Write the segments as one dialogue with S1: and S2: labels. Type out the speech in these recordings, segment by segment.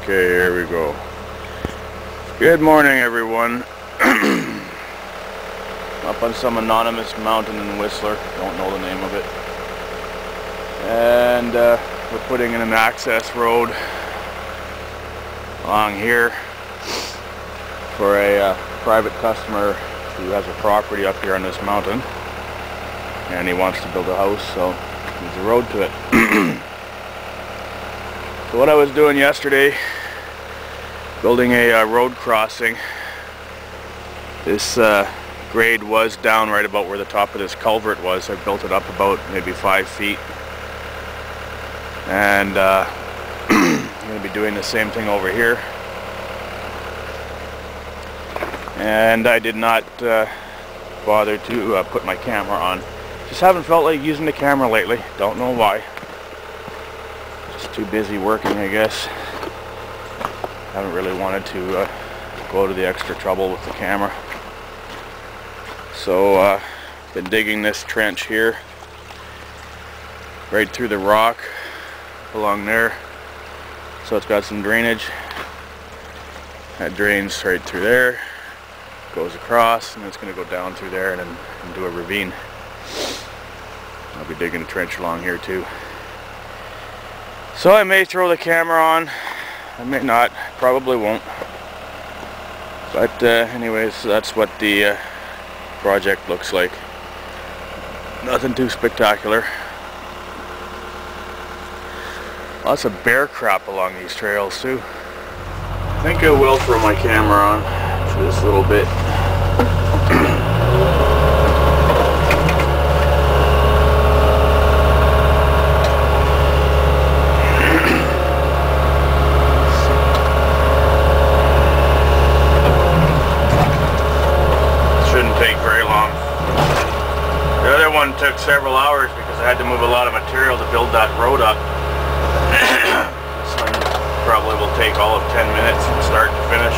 S1: Okay, here we go. Good morning, everyone. Up on some anonymous mountain in Whistler, don't know the name of it. And we're putting in an access road along here for a private customer who has a property up here on this mountain. And he wants to build a house, so there's a road to it. So what I was doing yesterday, building a road crossing. This grade was down right about where the top of this culvert was. I built it up about maybe 5 feet. And I'm going to be doing the same thing over here. And I did not bother to put my camera on. Just haven't felt like using the camera lately. Don't know why. Just too busy working, I guess. Haven't really wanted to go to the extra trouble with the camera. So been digging this trench here right through the rock along there, so it's got some drainage. That drains right through there, goes across, and it's going to go down through there and do a ravine. I'll be digging a trench along here too. So I may throw the camera on, I may not, probably won't. But anyways, that's what the project looks like. Nothing too spectacular. Lots of bear crap along these trails too. I think I will throw my camera on for this little bit. Took several hours because I had to move a lot of material to build that road up. This one probably will take all of 10 minutes from start to finish.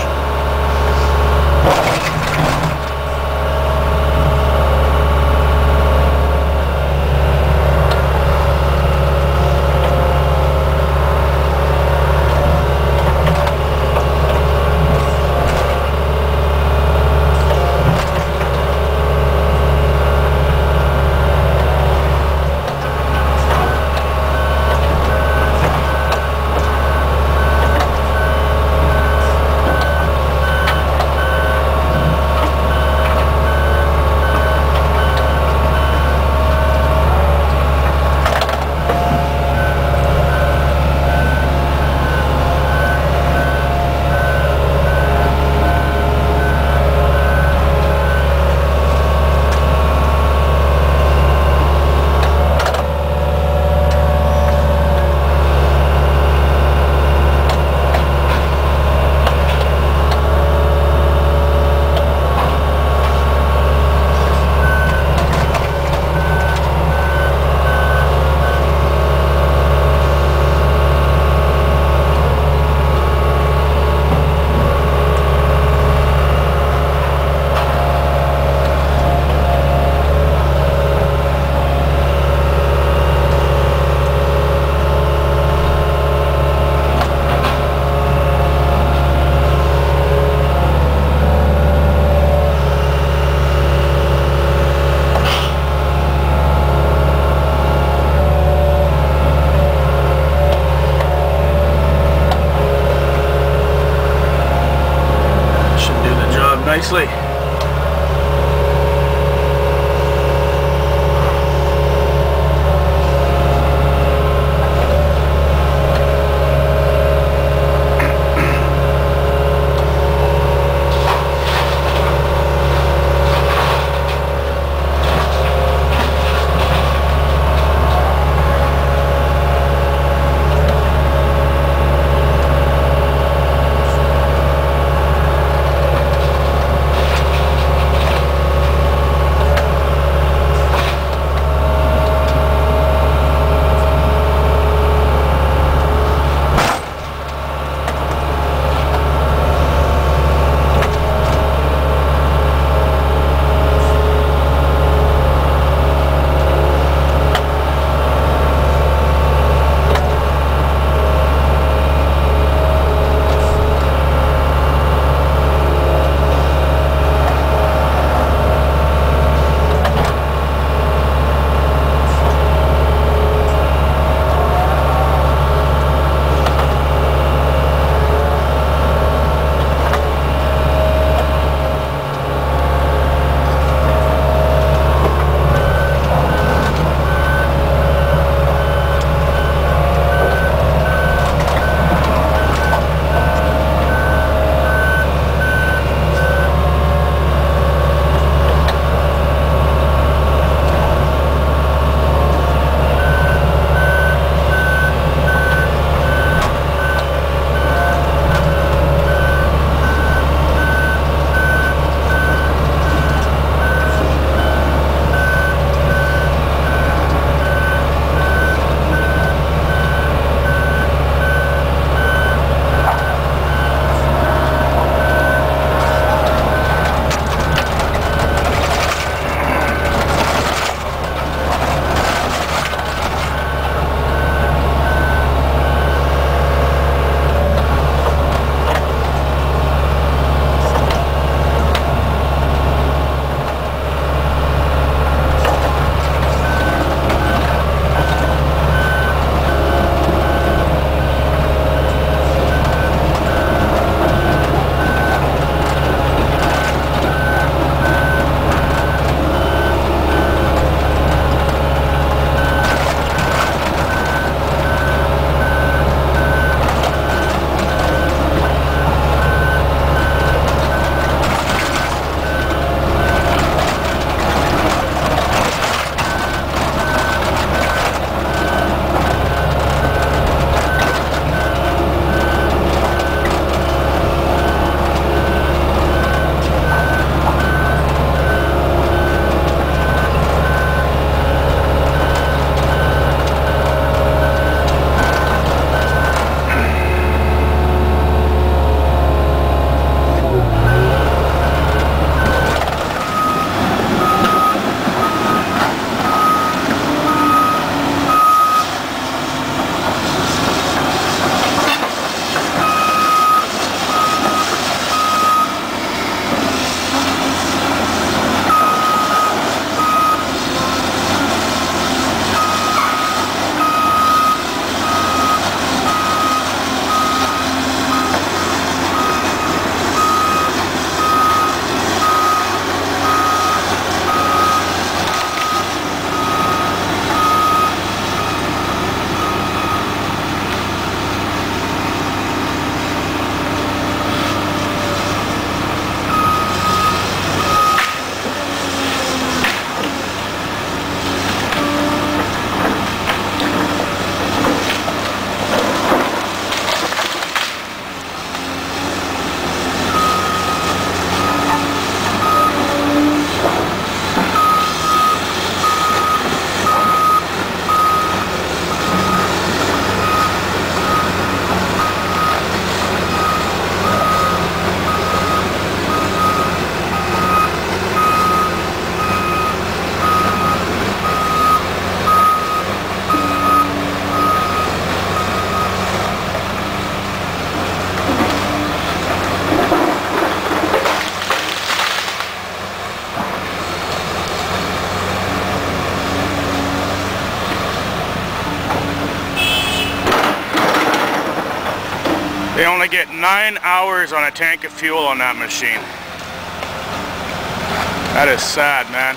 S1: Nicely. They only get 9 hours on a tank of fuel on that machine. That is sad, man.